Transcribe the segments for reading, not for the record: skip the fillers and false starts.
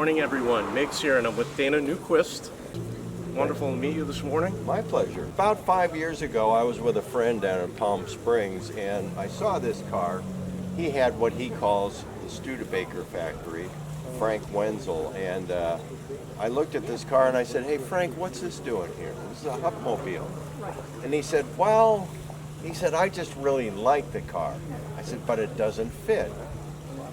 morning, everyone. Migz here, and I'm with Dana Newquist. Wonderful to meet you this morning. My pleasure. About 5 years ago, I was with a friend down in Palm Springs, and I saw this car. He had what he calls the Studebaker factory, Frank Wenzel, and I looked at this car and I said, "Hey, Frank, what's this doing here?" This is a Hupmobile. And he said, "Well," he said, "I just really like the car." I said, "But it doesn't fit."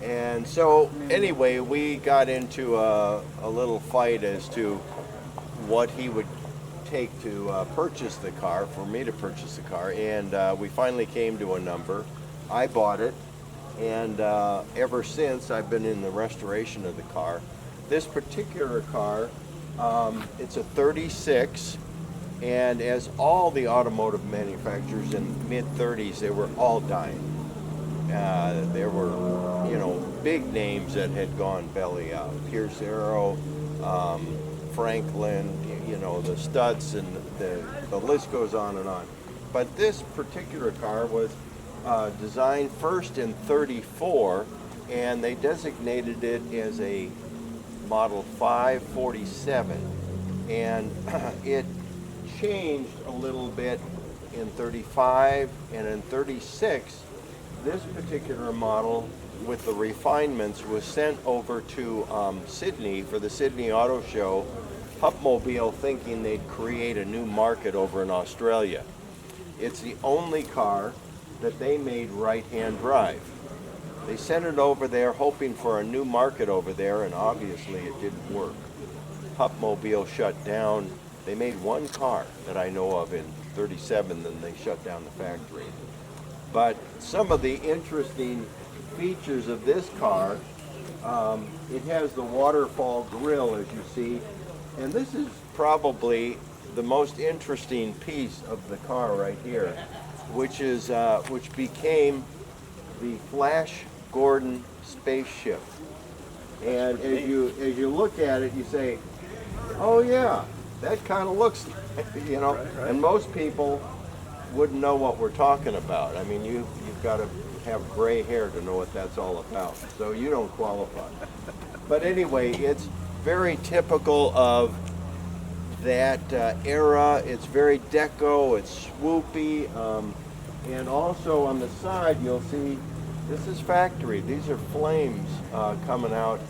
And so anyway, we got into a little fight as to what he would take to purchase the car, for me to purchase the car, and we finally came to a number. I bought it, and ever since I've been in the restoration of the car. This particular car, it's a 36, and as all the automotive manufacturers in mid-30s, they were all dying. There were, big names that had gone belly out. Pierce Arrow, Franklin, the Stutz, and the list goes on and on. But this particular car was designed first in 34, and they designated it as a Model 547. And it changed a little bit in 35, and in 36, this particular model with the refinements was sent over to Sydney for the Sydney Auto Show, Hupmobile thinking they'd create a new market over in Australia. It's the only car that they made right-hand drive. They sent it over there hoping for a new market over there, and obviously it didn't work. Hupmobile shut down. They made one car that I know of in 37, then they shut down the factory. But some of the interesting features of this car, it has the waterfall grille, as you see, and this is probably the most interesting piece of the car right here, which became the Flash Gordon spaceship. And as you look at it, you say, "Oh yeah, that kind of looks," Right. And most people wouldn't know what we're talking about. I mean, you've got to have gray hair to know what that's all about, so you don't qualify. But anyway, it's very typical of that era. It's very deco, it's swoopy, and also on the side you'll see this is factory. These are flames coming out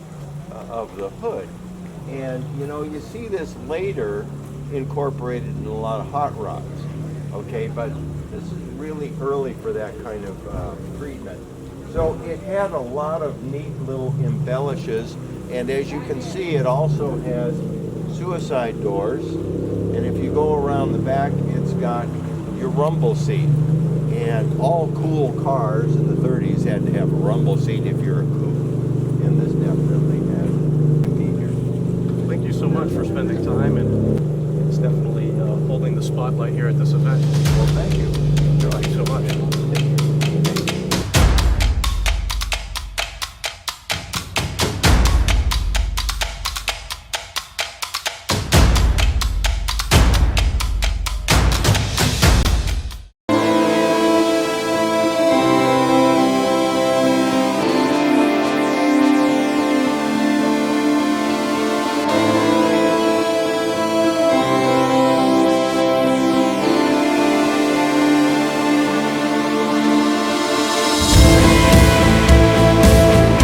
of the hood. And you see this later incorporated in a lot of hot rods. Okay, but this is really early for that kind of treatment. So it had a lot of neat little embellishes, and as you can see, it also has suicide doors, and if you go around the back, it's got your rumble seat. And all cool cars in the 30s had to have a rumble seat if you're a coupe, and this definitely has features. Thank you so much for spending time, and it's definitely holding the spotlight here at this event. Well, thank you.